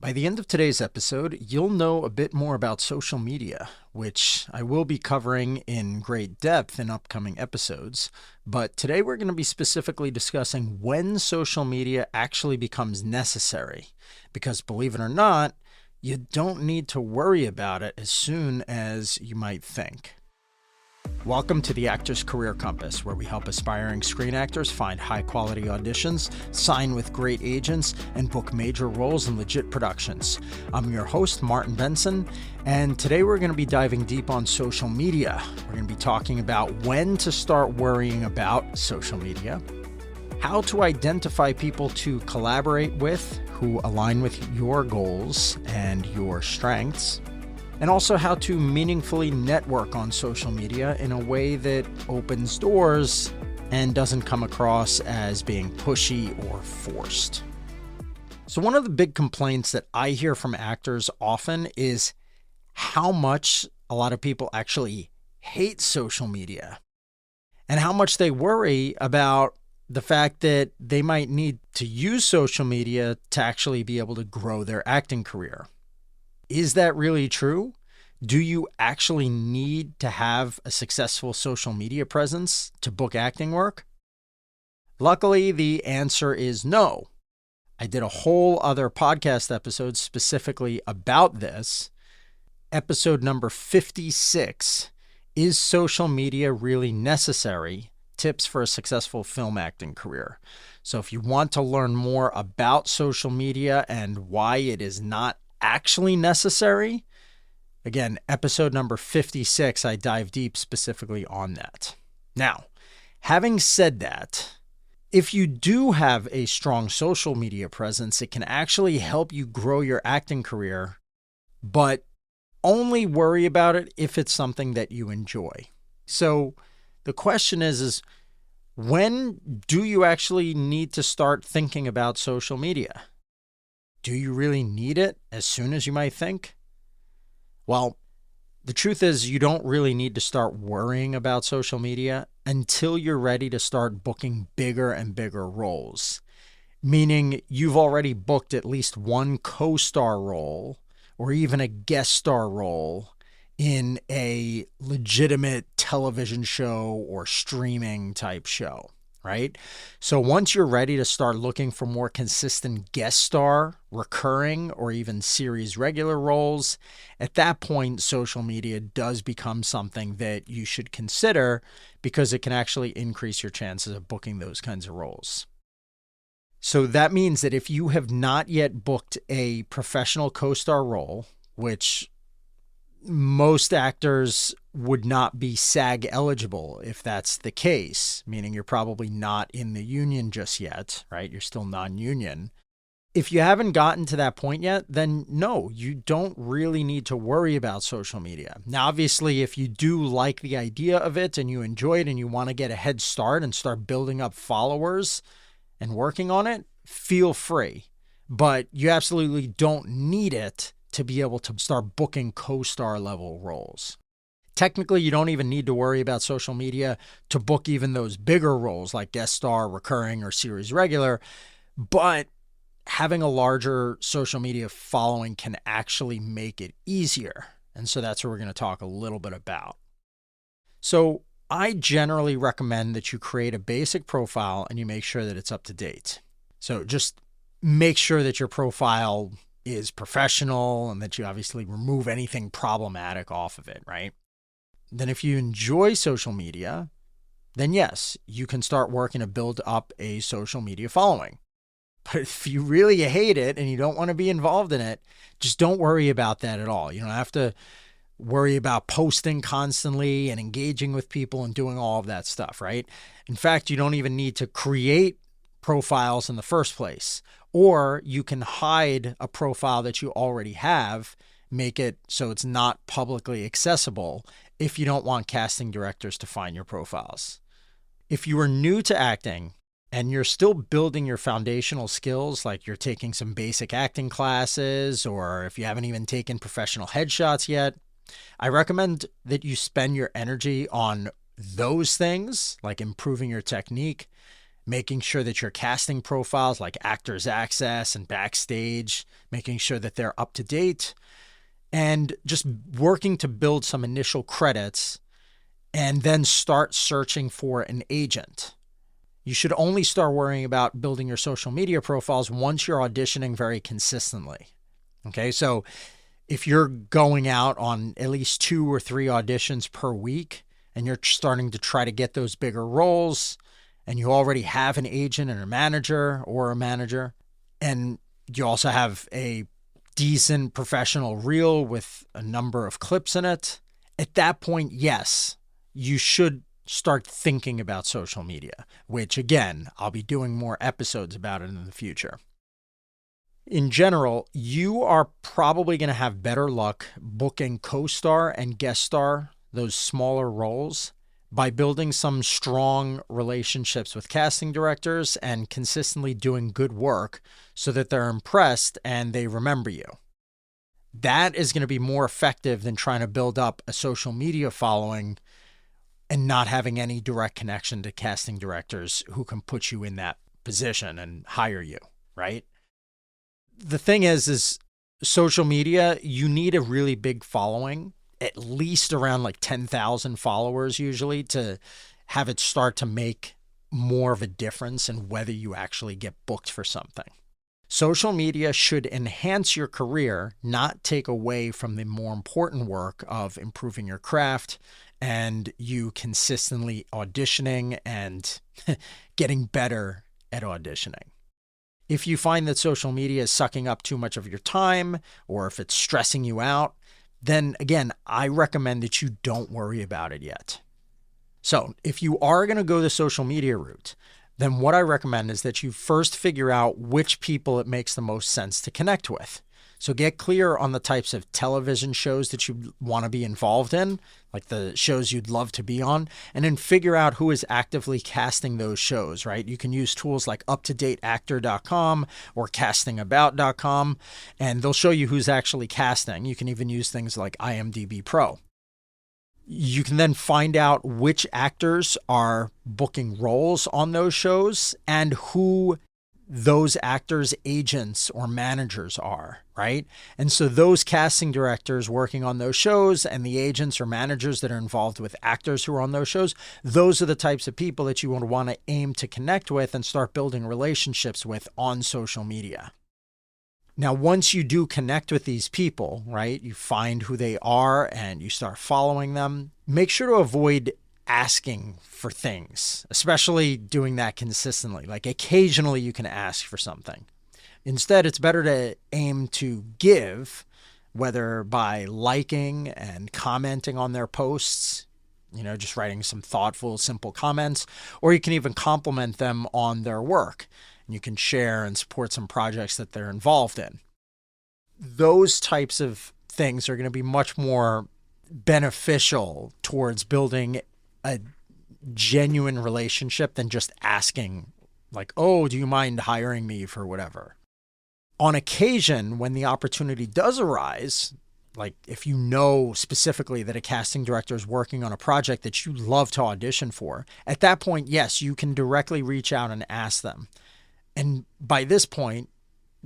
By the end of today's episode, you'll know a bit more about social media, which I will be covering in great depth in upcoming episodes. But today we're going to be specifically discussing when social media actually becomes necessary. Because believe it or not, you don't need to worry about it as soon as you might think. Welcome to the Actor's Career Compass, where we help aspiring screen actors find high-quality auditions, sign with great agents, and book major roles in legit productions. I'm your host, Martin Benson, and today we're going to be diving deep on social media. We're going to be talking about when to start worrying about social media, how to identify people to collaborate with who align with your goals and your strengths, and also how to meaningfully network on social media in a way that opens doors and doesn't come across as being pushy or forced. So one of the big complaints that I hear from actors often is how much a lot of people actually hate social media and how much they worry about the fact that they might need to use social media to actually be able to grow their acting career. Is that really true? Do you actually need to have a successful social media presence to book acting work? Luckily, the answer is no. I did a whole other podcast episode specifically about this. Episode number 56, Is Social Media Really Necessary? Tips for a Successful Film Acting Career. So if you want to learn more about social media and why it is not actually necessary, again, episode number 56, I dive deep specifically on that. Now, having said that, if you do have a strong social media presence, it can actually help you grow your acting career, but only worry about it if it's something that you enjoy. So the question is when do you actually need to start thinking about social media? Do you really need it as soon as you might think? Well, the truth is you don't really need to start worrying about social media until you're ready to start booking bigger and bigger roles, meaning you've already booked at least one co-star role or even a guest star role in a legitimate television show or streaming type show. Right? So once you're ready to start looking for more consistent guest star, recurring, or even series regular roles, at that point, social media does become something that you should consider because it can actually increase your chances of booking those kinds of roles. So that means that if you have not yet booked a professional co-star role, which most actors would not be SAG eligible if that's the case, meaning you're probably not in the union just yet, right? You're still non-union. If you haven't gotten to that point yet, then no, you don't really need to worry about social media. Now, obviously, if you do like the idea of it and you enjoy it and you want to get a head start and start building up followers and working on it, feel free. But you absolutely don't need it to be able to start booking co-star level roles. Technically, you don't even need to worry about social media to book even those bigger roles like guest star, recurring, or series regular, but having a larger social media following can actually make it easier. And so that's what we're going to talk a little bit about. So I generally recommend that you create a basic profile and you make sure that it's up to date. So just make sure that your profile is professional and that you obviously remove anything problematic off of it, right? Then if you enjoy social media, then yes, you can start working to build up a social media following. But if you really hate it and you don't want to be involved in it, just don't worry about that at all. You don't have to worry about posting constantly and engaging with people and doing all of that stuff, right? In fact, you don't even need to create profiles in the first place. Or you can hide a profile that you already have, make it so it's not publicly accessible if you don't want casting directors to find your profiles. If you are new to acting and you're still building your foundational skills, like you're taking some basic acting classes, or if you haven't even taken professional headshots yet, I recommend that you spend your energy on those things, like improving your technique, making sure that your casting profiles like Actors Access and Backstage, making sure that they're up to date, and just working to build some initial credits and then start searching for an agent. You should only start worrying about building your social media profiles once you're auditioning very consistently. Okay, so if you're going out on at least 2 or 3 auditions per week and you're starting to try to get those bigger roles and you already have an agent and a manager, and you also have a decent professional reel with a number of clips in it, at that point, yes, you should start thinking about social media, which again, I'll be doing more episodes about it in the future. In general, you are probably going to have better luck booking co-star and guest star, those smaller roles, by building some strong relationships with casting directors and consistently doing good work so that they're impressed and they remember you. That is going to be more effective than trying to build up a social media following and not having any direct connection to casting directors who can put you in that position and hire you, right? The thing is social media, you need a really big following, at least around like 10,000 followers usually, to have it start to make more of a difference in whether you actually get booked for something. Social media should enhance your career, not take away from the more important work of improving your craft and you consistently auditioning and getting better at auditioning. If you find that social media is sucking up too much of your time, or if it's stressing you out, then again, I recommend that you don't worry about it yet. So if you are going to go the social media route, then what I recommend is that you first figure out which people it makes the most sense to connect with. So get clear on the types of television shows that you want to be involved in, like the shows you'd love to be on, and then figure out who is actively casting those shows, right? You can use tools like UpToDateActor.com or CastingAbout.com, and they'll show you who's actually casting. You can even use things like IMDb Pro. You can then find out which actors are booking roles on those shows and who those actors' agents or managers are, right? And so those casting directors working on those shows and the agents or managers that are involved with actors who are on those shows, those are the types of people that you would want to aim to connect with and start building relationships with on social media. Now, once you do connect with these people, right, you find who they are and you start following them, make sure to avoid asking for things, especially doing that consistently. Like occasionally you can ask for something. Instead, it's better to aim to give, whether by liking and commenting on their posts, just writing some thoughtful, simple comments, or you can even compliment them on their work. And you can share and support some projects that they're involved in. Those types of things are going to be much more beneficial towards building a genuine relationship than just asking like, oh, do you mind hiring me for whatever? On occasion, when the opportunity does arise, like if you know specifically that a casting director is working on a project that you love to audition for, at that point, yes, you can directly reach out and ask them. And by this point,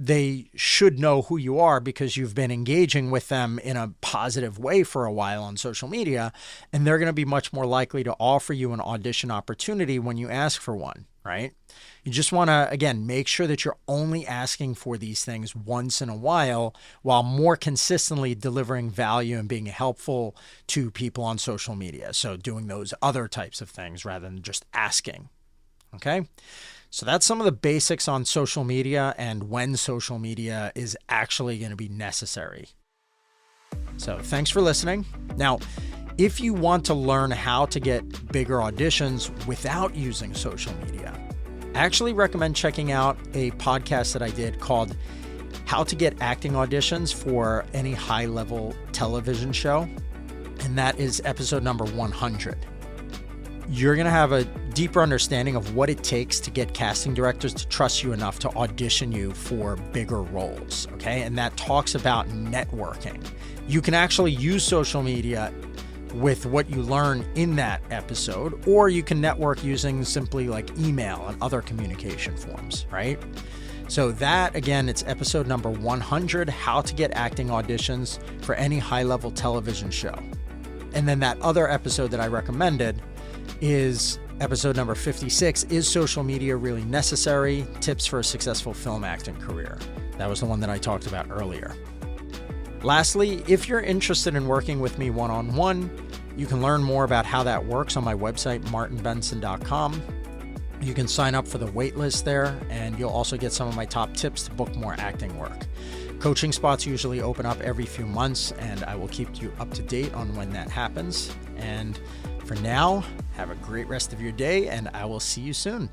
they should know who you are because you've been engaging with them in a positive way for a while on social media, and they're going to be much more likely to offer you an audition opportunity when you ask for one, right? You just want to, again, make sure that you're only asking for these things once in a while more consistently delivering value and being helpful to people on social media. So doing those other types of things rather than just asking, okay? So that's some of the basics on social media and when social media is actually going to be necessary. So thanks for listening. Now, if you want to learn how to get bigger auditions without using social media, I actually recommend checking out a podcast that I did called How to Get Acting Auditions for Any High-Level Television Show. And that is episode number 100. You're going to have a deeper understanding of what it takes to get casting directors to trust you enough to audition you for bigger roles, okay? And that talks about networking. You can actually use social media with what you learn in that episode, or you can network using simply like email and other communication forms, right? So that, again, it's episode number 100, how to get acting auditions for any high-level television show. And then that other episode that I recommended is episode number 56, is social media really necessary? Tips for a successful film acting career. That was the one that I talked about earlier. Lastly, if you're interested in working with me one-on-one, you can learn more about how that works on my website, martinbenson.com. You can sign up for the waitlist there, and you'll also get some of my top tips to book more acting work. Coaching spots usually open up every few months, and I will keep you up to date on when that happens. And for now, have a great rest of your day, and I will see you soon.